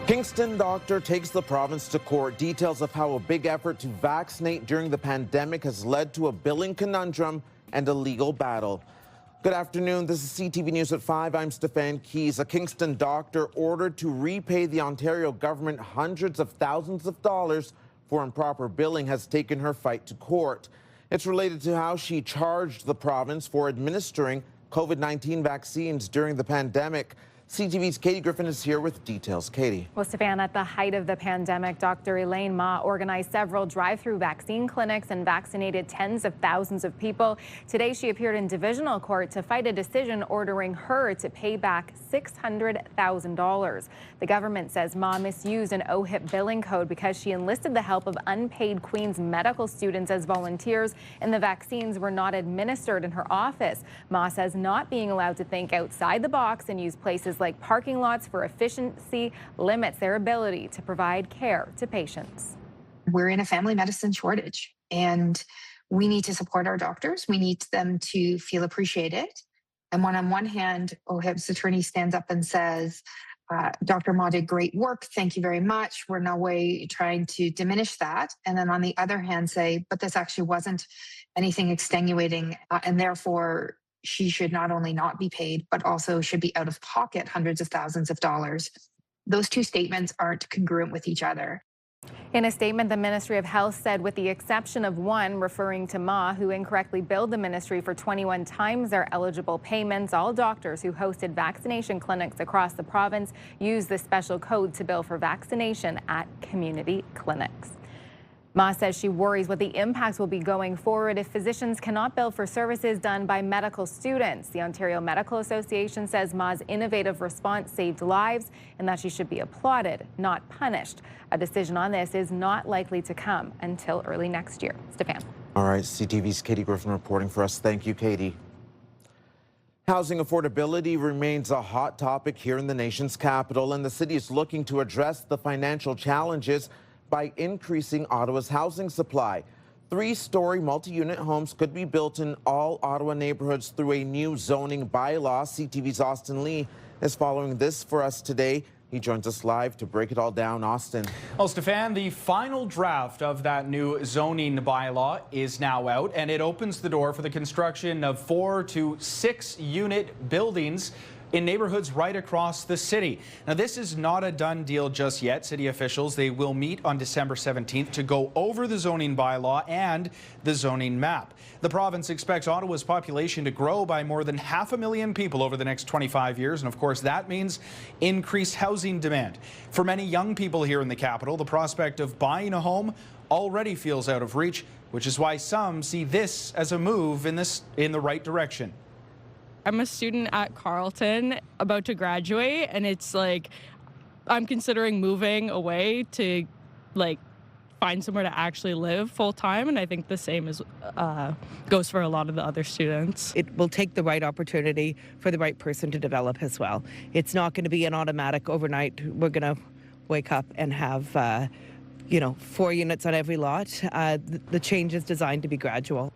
Kingston doctor takes the province to court. Details of how a big effort to vaccinate during the pandemic has led to a billing conundrum and a legal battle. Good afternoon. This is CTV News at 5. I'm Stefan Keys. A Kingston doctor ordered to repay the Ontario government hundreds of thousands of dollars for improper billing has taken her fight to court. It's related to how she charged the province for administering COVID-19 vaccines during the pandemic. CTV's Katie Griffin is here with details. Katie. Well, Stefan, at the height of the pandemic, Dr. Elaine Ma organized several drive-through vaccine clinics and vaccinated tens of thousands of people. Today, she appeared in divisional court to fight a decision ordering her to pay back $600,000. The government says Ma misused an OHIP billing code because she enlisted the help of unpaid Queen's medical students as volunteers, and the vaccines were not administered in her office. Ma says not being allowed to think outside the box and use places like parking lots for efficiency limits their ability to provide care to patients. We're in a family medicine shortage, and we need to support our doctors. We need them to feel appreciated. And when on one hand, OHIP's attorney stands up and says, Dr. Ma did great work, thank you very much, we're no way trying to diminish that. And then on the other hand say, but this actually wasn't anything extenuating, and therefore she should not only not be paid, but also should be out of pocket hundreds of thousands of dollars. Those two statements aren't congruent with each other. In a statement, the Ministry of Health said, with the exception of one, referring to Ma, who incorrectly billed the ministry for 21 times their eligible payments, all doctors who hosted vaccination clinics across the province used the special code to bill for vaccination at community clinics. Ma says she worries what the impacts will be going forward if physicians cannot bill for services done by medical students. The Ontario Medical Association says Ma's innovative response saved lives and that she should be applauded, not punished. A decision on this is not likely to come until early next year. Stefan. All right, CTV's Katie Griffin reporting for us. Thank you, Katie. Housing affordability remains a hot topic here in the nation's capital, and the city is looking to address the financial challenges by increasing Ottawa's housing supply. 3-story multi-unit homes could be built in all Ottawa neighborhoods through a new zoning bylaw. CTV's Austin Lee is following this for us today. He joins us live to break it all down. Austin. Well, Stefan, the final draft of that new zoning bylaw is now out, and it opens the door for the construction of 4 to 6 unit buildings in neighborhoods right across the city. Now, this is not a done deal just yet. City officials, they will meet on December 17th to go over the zoning bylaw and the zoning map. The province expects Ottawa's population to grow by more than 500,000 people over the next 25 years. And of course, that means increased housing demand. For many young people here in the capital, the prospect of buying a home already feels out of reach, which is why some see this as a move in the right direction. I'm a student at Carleton about to graduate, and it's like I'm considering moving away to find somewhere to actually live full time, and I think the same goes for a lot of the other students. It will take the right opportunity for the right person to develop as well. It's not going to be an automatic overnight. We're going to wake up and have 4 units on every lot. The change is designed to be gradual.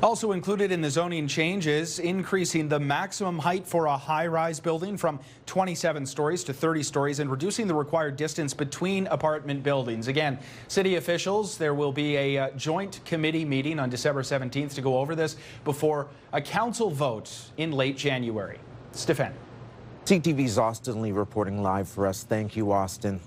Also included in the zoning change is increasing the maximum height for a high-rise building from 27 stories to 30 stories and reducing the required distance between apartment buildings. Again, city officials, there will be a joint committee meeting on December 17th to go over this before a council vote in late January. Stefan. CTV's Austin Lee reporting live for us. Thank you, Austin.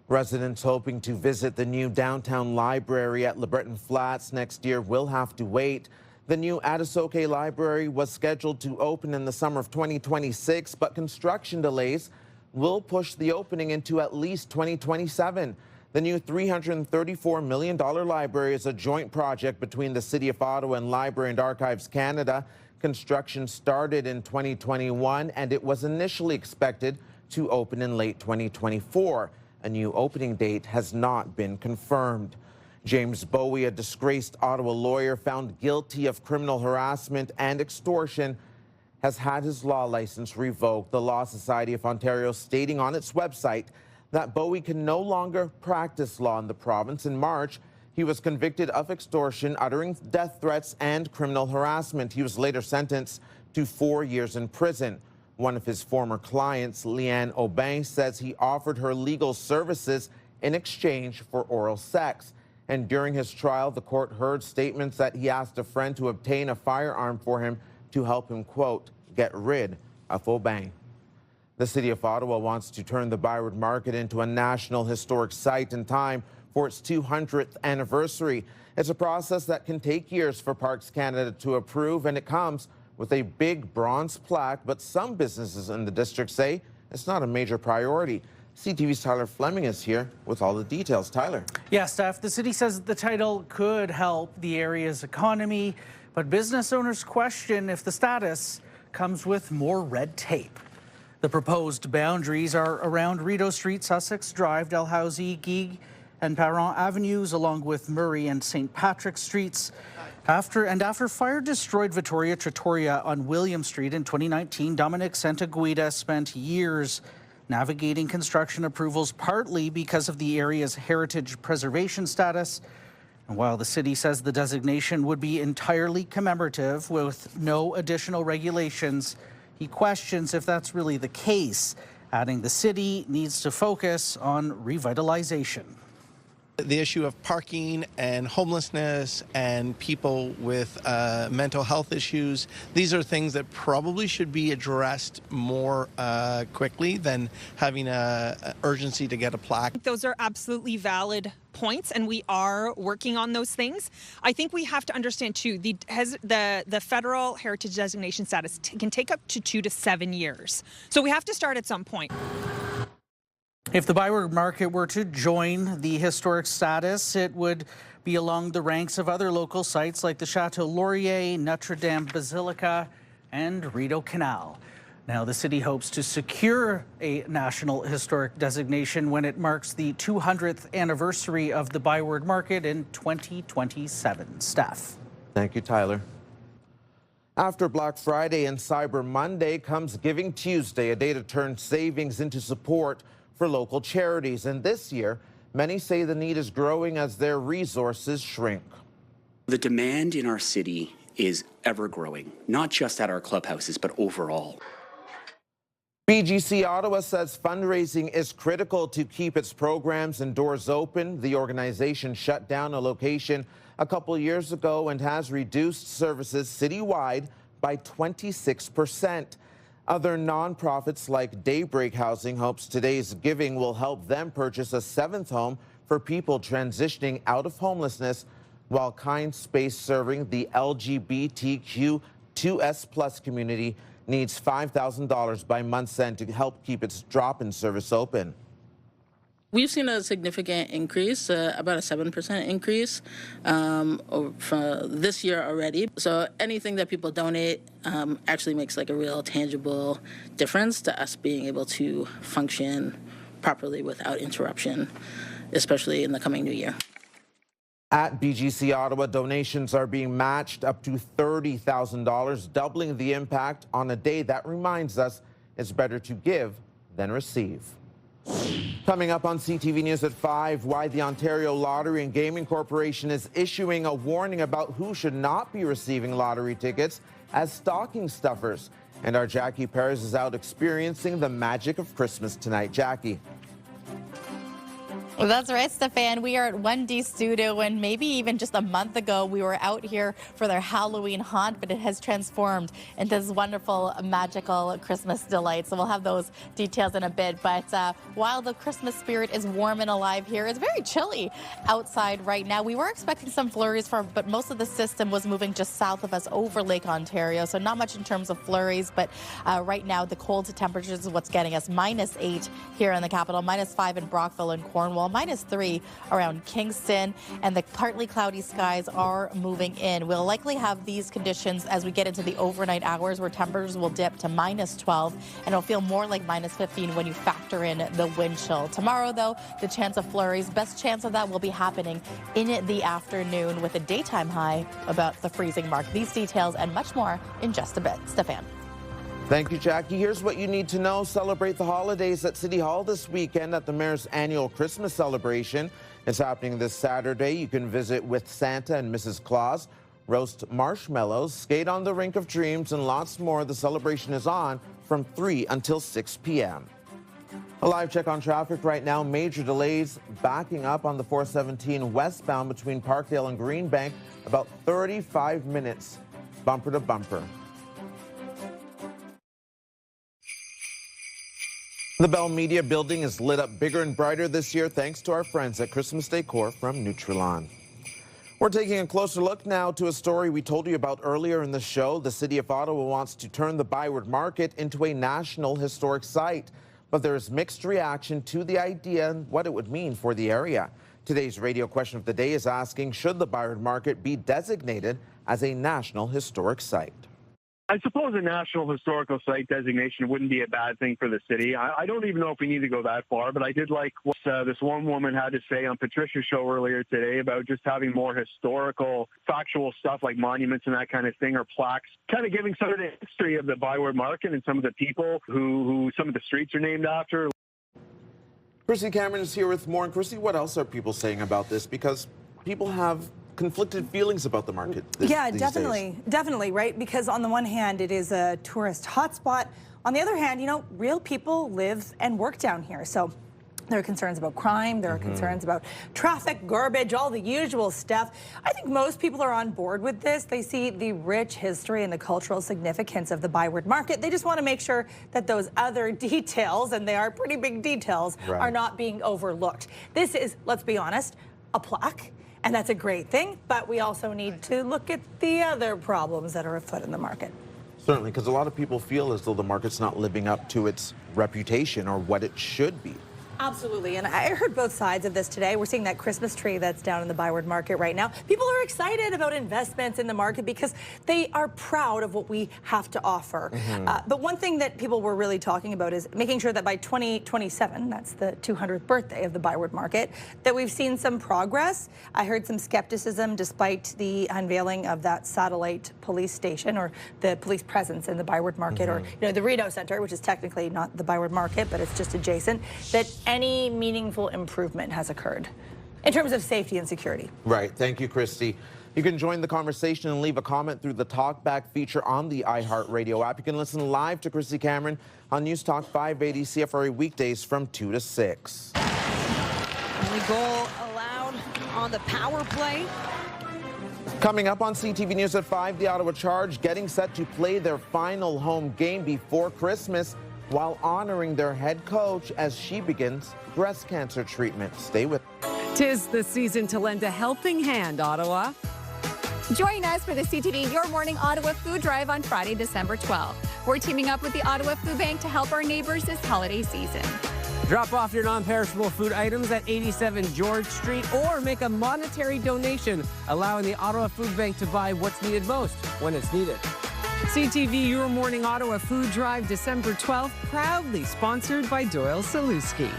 Residents hoping to visit the new downtown library at LeBreton Flats next year will have to wait. The new Adesoke Library was scheduled to open in the summer of 2026, but construction delays will push the opening into at least 2027. The new $334 million library is a joint project between the City of Ottawa and Library and Archives Canada. Construction started in 2021, and it was initially expected to open in late 2024. A new opening date has not been confirmed. James Bowie, a disgraced Ottawa lawyer found guilty of criminal harassment and extortion, has had his law license revoked. The Law Society of Ontario stating on its website that Bowie can no longer practice law in the province. In March, he was convicted of extortion, uttering death threats, and criminal harassment. He was later sentenced to 4 years in prison. One of his former clients, Leanne Aubin, says he offered her legal services in exchange for oral sex. And during his trial, the court heard statements that he asked a friend to obtain a firearm for him to help him, quote, get rid of Aubin. The city of Ottawa wants to turn the ByWard Market into a national historic site in time for its 200th anniversary. It's a process that can take years for Parks Canada to approve, and it comes with a big bronze plaque, but some businesses in the district say it's not a major priority. CTV's Tyler Fleming is here with all the details. Tyler. Yeah, Steph, the city says the title could help the area's economy, but business owners question if the status comes with more red tape. The proposed boundaries are around Rideau Street, Sussex Drive, Dalhousie, Guigues and Parent Avenues, along with Murray and St. Patrick Streets. After fire destroyed Vittoria Trattoria on William Street in 2019, Dominic Santaguida spent years navigating construction approvals, partly because of the area's heritage preservation status. And while the city says the designation would be entirely commemorative with no additional regulations, he questions if that's really the case, adding the city needs to focus on revitalization. The issue of parking and homelessness and people with mental health issues, these are things that probably should be addressed more quickly than having an urgency to get a plaque. Those are absolutely valid points, and we are working on those things. I think we have to understand too, the federal heritage designation status can take up to 2 to 7 years. So we have to start at some point. If the ByWard Market were to join the historic status, it would be along the ranks of other local sites like the Chateau Laurier, Notre Dame Basilica, and Rideau Canal. Now, the city hopes to secure a National Historic designation when it marks the 200th anniversary of the ByWard Market in 2027. Steph. Thank you, Tyler. After Black Friday and Cyber Monday comes Giving Tuesday, a day to turn savings into support for local charities. And this year, many say the need is growing as their resources shrink. The demand in our city is ever growing, not just at our clubhouses, but overall. BGC Ottawa says fundraising is critical to keep its programs and doors open. The organization shut down a location a couple years ago and has reduced services citywide by 26%. Other nonprofits like Daybreak Housing hopes today's giving will help them purchase a 7th home for people transitioning out of homelessness, while Kind Space, serving the LGBTQ2S+ community, needs $5,000 by month's end to help keep its drop-in service open. We've seen a significant increase, about a 7% increase for this year already. So anything that people donate actually makes like a real tangible difference to us being able to function properly without interruption, especially in the coming new year. At BGC Ottawa, donations are being matched up to $30,000, doubling the impact on a day that reminds us it's better to give than receive. Coming up on CTV News at 5, why the Ontario Lottery and Gaming Corporation is issuing a warning about who should not be receiving lottery tickets as stocking stuffers. And our Jackie Perez is out experiencing the magic of Christmas tonight. Jackie. Well, that's right, Stefan. We are at 1D Studio, and maybe even just a month ago, we were out here for their Halloween haunt, but it has transformed into this wonderful, magical Christmas delight. So we'll have those details in a bit. But while the Christmas spirit is warm and alive here, it's very chilly outside right now. We were expecting some flurries, but most of the system was moving just south of us over Lake Ontario. So not much in terms of flurries, but right now the cold temperatures is what's getting us. -8 here in the capital, -5 in Brockville and Cornwall, -3 around Kingston, and the partly cloudy skies are moving in. We'll likely have these conditions as we get into the overnight hours, where temperatures will dip to -12, and it'll feel more like -15 when you factor in the wind chill. Tomorrow, though, the chance of flurries, best chance of that will be happening in the afternoon, with a daytime high about the freezing mark. These details and much more in just a bit. Stefan. Thank you, Jackie. Here's what you need to know. Celebrate the holidays at City Hall this weekend at the Mayor's annual Christmas celebration. It's happening this Saturday. You can visit with Santa and Mrs. Claus, roast marshmallows, skate on the Rink of Dreams, and lots more. The celebration is on from 3 until 6 p.m. A live check on traffic right now. Major delays backing up on the 417 westbound between Parkdale and Greenbank, about 35 minutes, bumper to bumper. The Bell Media building is lit up bigger and brighter this year thanks to our friends at Christmas Decor from Nutrilon. We're taking a closer look now to a story we told you about earlier in the show. The City of Ottawa wants to turn the ByWard Market into a national historic site, but there is mixed reaction to the idea and what it would mean for the area. Today's radio question of the day is asking, should the ByWard Market be designated as a national historic site? I suppose a National Historical Site designation wouldn't be a bad thing for the city. I don't even know if we need to go that far, but I did like what this one woman had to say on Patricia's show earlier today about just having more historical, factual stuff like monuments and that kind of thing, or plaques, kind of giving some of the history of the ByWard Market and some of the people who some of the streets are named after. Chrissy Cameron is here with more. And Chrissy, what else are people saying about this? Because people have conflicted feelings about the market. Yeah, these definitely, right? Because on the one hand, it is a tourist hotspot. On the other hand, you know, real people live and work down here. So there are concerns about crime, there are concerns about traffic, garbage, all the usual stuff. I think most people are on board with this. They see the rich history and the cultural significance of the ByWard Market. They just want to make sure that those other details, and they are pretty big details, are not being overlooked. This is, let's be honest, a plaque. And that's a great thing, but we also need to look at the other problems that are afoot in the market. Certainly, because a lot of people feel as though the market's not living up to its reputation or what it should be. Absolutely, and I heard both sides of this today. We're seeing that Christmas tree that's down in the ByWard Market right now. People are excited about investments in the market because they are proud of what we have to offer. But one thing that people were really talking about is making sure that by 2027, that's the 200th birthday of the ByWard Market, that we've seen some progress. I heard some skepticism despite the unveiling of that satellite police station, or the police presence in the ByWard Market, or the Reno Center, which is technically not the ByWard Market, but it's just adjacent, that any meaningful improvement has occurred in terms of safety and security. Right. Thank you, Christy. You can join the conversation and leave a comment through the Talkback feature on the iHeartRadio app. You can listen live to Christy Cameron on News Talk 580 CFRA weekdays from 2 to 6. Only goal allowed on the power play. Coming up on CTV News at 5, the Ottawa Charge getting set to play their final home game before Christmas, while honoring their head coach as she begins breast cancer treatment. Stay with us. 'Tis the season to lend a helping hand, Ottawa. Join us for the CTV Your Morning Ottawa Food Drive on Friday, December 12th. We're teaming up with the Ottawa Food Bank to help our neighbors this holiday season. Drop off your non-perishable food items at 87 George Street or make a monetary donation, allowing the Ottawa Food Bank to buy what's needed most when it's needed. CTV Your Morning Ottawa Food Drive, December 12th, proudly sponsored by Doyle Saluski.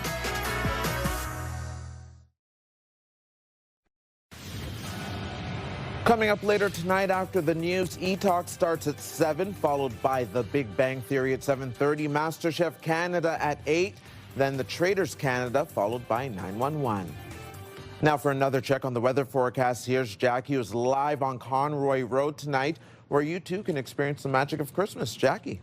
Coming up later tonight after the news, E-Talk starts at 7, followed by The Big Bang Theory at 7:30, MasterChef Canada at 8, then The Traders Canada, followed by 911. Now for another check on the weather forecast, here's Jackie, who's live on Conroy Road tonight, where you too can experience the magic of Christmas. Jackie.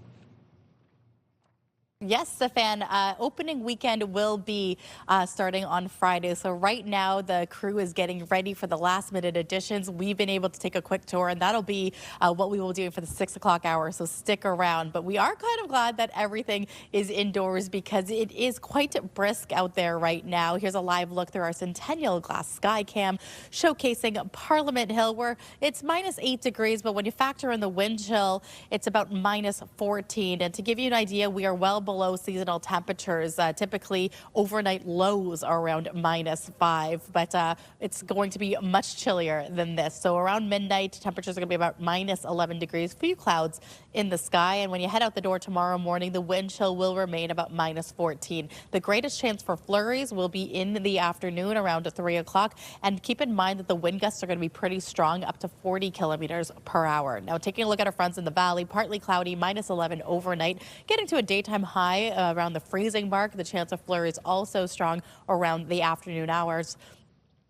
Yes, Stefan, opening weekend will be starting on Friday. So right now the crew is getting ready for the last minute additions. We've been able to take a quick tour, and that'll be what we will do for the 6 o'clock hour. So stick around. But we are kind of glad that everything is indoors because it is quite brisk out there right now. Here's a live look through our Centennial Glass Sky Cam showcasing Parliament Hill, where it's -8 degrees. But when you factor in the wind chill, it's about -14. And to give you an idea, we are well below seasonal temperatures. Typically overnight lows are around -5, but it's going to be much chillier than this. So around midnight, temperatures are going to be about -11 degrees, few clouds in the sky. And when you head out the door tomorrow morning, the wind chill will remain about -14. The greatest chance for flurries will be in the afternoon around 3 o'clock. And keep in mind that the wind gusts are going to be pretty strong, up to 40 kilometers per hour. Now taking a look at our fronts in the valley, partly cloudy, -11 overnight, getting to a daytime high around the freezing mark. The chance of flurries also strong around the afternoon hours.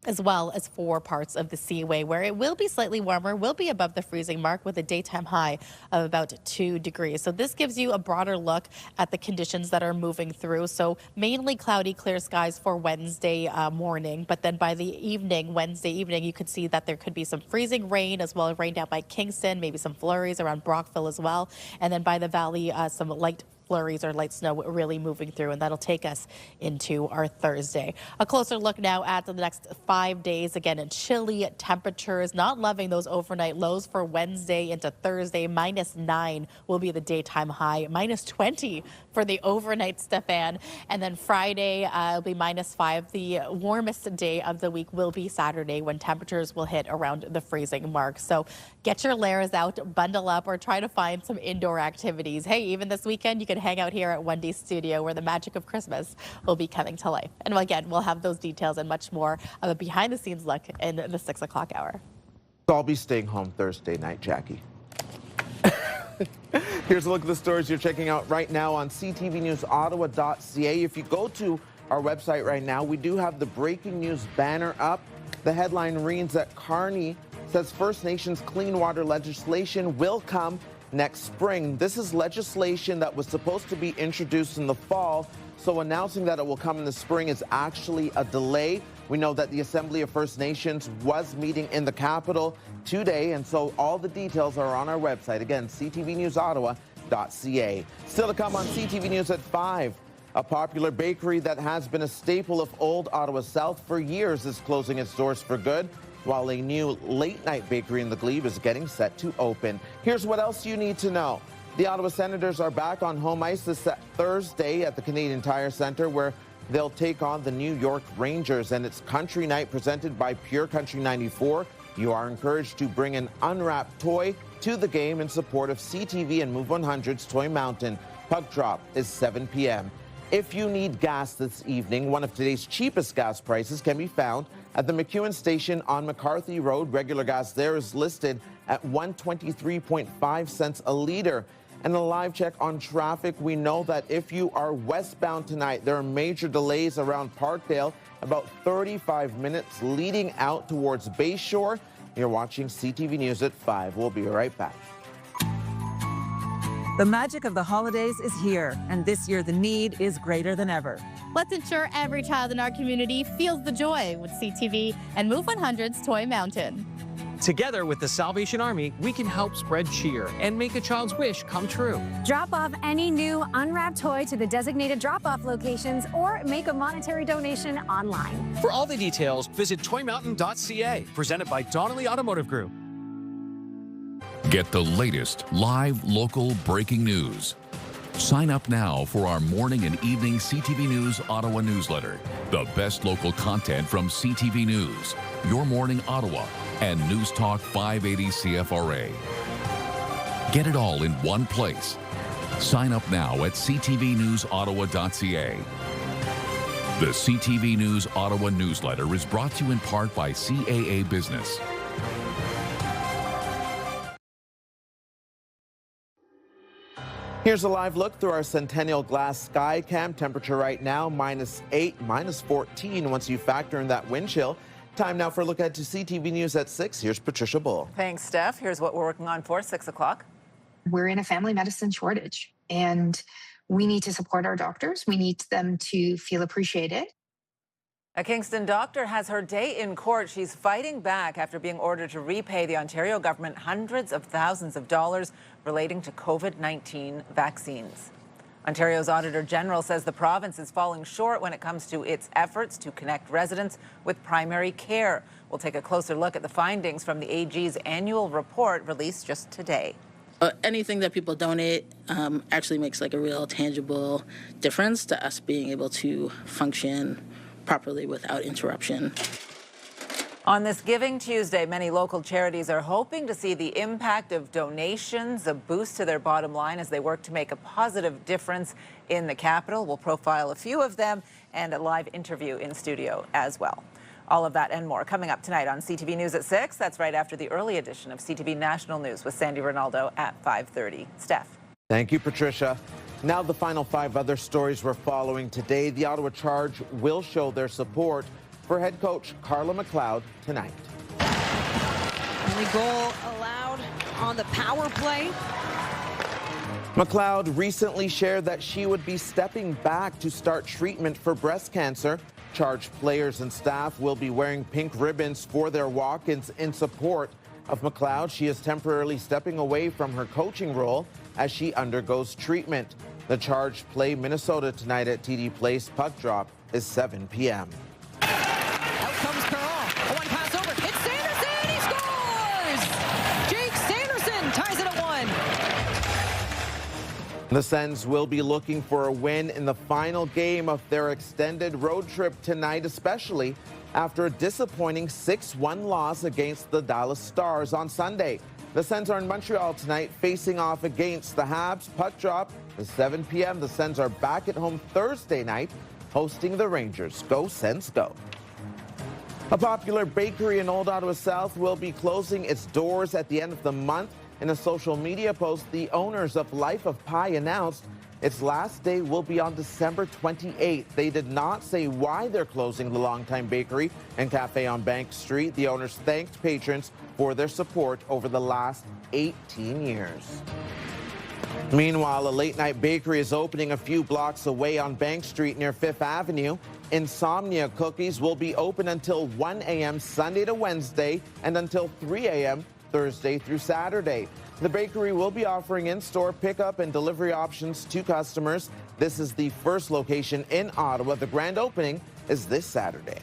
as well as 4 parts of the Seaway, where it will be slightly warmer, will be above the freezing mark with a daytime high of about 2 degrees. So this gives you a broader look at the conditions that are moving through. So mainly cloudy, clear skies for Wednesday morning, but then by the evening, Wednesday evening, you could see that there could be some freezing rain as well as rain down by Kingston, maybe some flurries around Brockville as well. And then by the valley, some light flurries or light snow really moving through, and that'll take us into our Thursday. A closer look now at the next 5 days. Again, in chilly temperatures, not loving those overnight lows for Wednesday into Thursday. -9 will be the daytime high, -20 for the overnight, Stefan. And then Friday will be -5. The warmest day of the week will be Saturday, when temperatures will hit around the freezing mark. So get your layers out, bundle up, or try to find some indoor activities. Hey, even this weekend, you can hang out here at 1D Studio, where the magic of Christmas will be coming to life. And again, we'll have those details and much more of a behind-the-scenes look in the 6 o'clock hour. So I'll be staying home Thursday night, Jackie. Here's a look at the stories you're checking out right now on ctvnewsottawa.ca. If you go to our website right now, we do have the breaking news banner up. The headline reads that Carney says First Nations clean water legislation will come next spring. This is legislation that was supposed to be introduced in the fall, so announcing that it will come in the spring is actually a delay. We know that the Assembly of First Nations was meeting in the capital today, and so all the details are on our website. Again, ctvnewsottawa.ca. Still to come on CTV News at 5. A popular bakery that has been a staple of Old Ottawa South for years is closing its doors for good, while a new late-night bakery in the Glebe is getting set to open. Here's what else you need to know. The Ottawa Senators are back on home ice this Thursday at the Canadian Tire Centre, where they'll take on the New York Rangers, and it's Country Night presented by Pure Country 94. You are encouraged to bring an unwrapped toy to the game in support of CTV and Move 100's Toy Mountain. Puck drop is 7 p.m. If you need gas this evening, one of today's cheapest gas prices can be found at the McEwen Station on McCarthy Road. Regular gas there is listed at 123.5 cents a litre. And a live check on traffic, we know that if you are westbound tonight, there are major delays around Parkdale, about 35 minutes leading out towards Bayshore. You're watching CTV News at 5. We'll be right back. The magic of the holidays is here, and this year the need is greater than ever. Let's ensure every child in our community feels the joy with CTV and Move 100's Toy Mountain. Together with the Salvation Army, we can help spread cheer and make a child's wish come true. Drop off any new unwrapped toy to the designated drop-off locations or make a monetary donation online. For all the details, visit toymountain.ca, presented by Donnelly Automotive Group. Get the latest live local breaking news. Sign up now for our morning and evening CTV News Ottawa newsletter. The best local content from CTV News, Your Morning Ottawa, and News Talk 580 CFRA. Get it all in one place. Sign up now at ctvnewsottawa.ca. The CTV News Ottawa newsletter is brought to you in part by CAA Business. Here's a live look through our Centennial Glass Sky Cam. Temperature right now, -8, -14 once you factor in that wind chill. Time now for a look ahead to CTV News at 6. Here's Patricia Bull. Thanks, Steph. Here's what we're working on for 6 o'clock. We're in a family medicine shortage, and we need to support our doctors. We need them to feel appreciated. A Kingston doctor has her day in court. She's fighting back after being ordered to repay the Ontario government hundreds of thousands of dollars relating to COVID-19 vaccines. Ontario's Auditor General says the province is falling short when it comes to its efforts to connect residents with primary care. We'll take a closer look at the findings from the AG's annual report released just today. Anything that people donate actually makes like a real tangible difference to us being able to function properly without interruption. On this Giving Tuesday, many local charities are hoping to see the impact of donations, a boost to their bottom line as they work to make a positive difference in the capital. We'll profile a few of them and a live interview in studio as well. All of that and more coming up tonight on CTV News at 6. That's right after the early edition of CTV National News with Sandy Ronaldo at 5:30. Steph. Thank you, Patricia. Now the final 5 other stories we're following today. The Ottawa Charge will show their support for head coach Carla McLeod tonight. Only goal allowed on the power play. McLeod recently shared that she would be stepping back to start treatment for breast cancer. Charged players and staff will be wearing pink ribbons for their walk-ins in support of McLeod. She is temporarily stepping away from her coaching role as she undergoes treatment. The Charged play Minnesota tonight at TD Place. Puck drop is 7 p.m. Out comes Carl. One pass over. It's Sanderson. He scores! Jake Sanderson ties it at 1. The Sens will be looking for a win in the final game of their extended road trip tonight, especially after a disappointing 6-1 loss against the Dallas Stars on Sunday. The Sens are in Montreal tonight, facing off against the Habs. Puck drop is 7 p.m. The Sens are back at home Thursday night, hosting the Rangers. Go Sens, go. A popular bakery in Old Ottawa South will be closing its doors at the end of the month. In a social media post, the owners of Life of Pie announced its last day will be on December 28th. They did not say why they're closing the longtime bakery and cafe on Bank Street. The owners thanked patrons for their support over the last 18 years. Meanwhile, a late-night bakery is opening a few blocks away on Bank Street near 5th Avenue. Insomnia Cookies will be open until 1 a.m. Sunday to Wednesday and until 3 a.m. Thursday through Saturday. The bakery will be offering in-store pickup and delivery options to customers. This is the first location in Ottawa. The grand opening is this Saturday.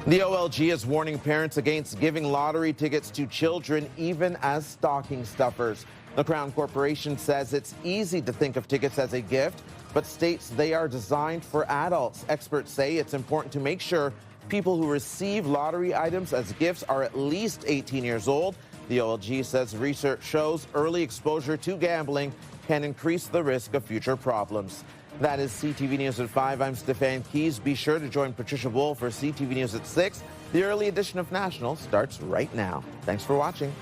The OLG is warning parents against giving lottery tickets to children, even as stocking stuffers. The Crown Corporation says it's easy to think of tickets as a gift, but states they are designed for adults. Experts say it's important to make sure people who receive lottery items as gifts are at least 18 years old. The OLG says research shows early exposure to gambling can increase the risk of future problems. That is CTV News at 5. I'm Stefan Keys. Be sure to join Patricia Wool for CTV News at 6. The early edition of National starts right now. Thanks for watching.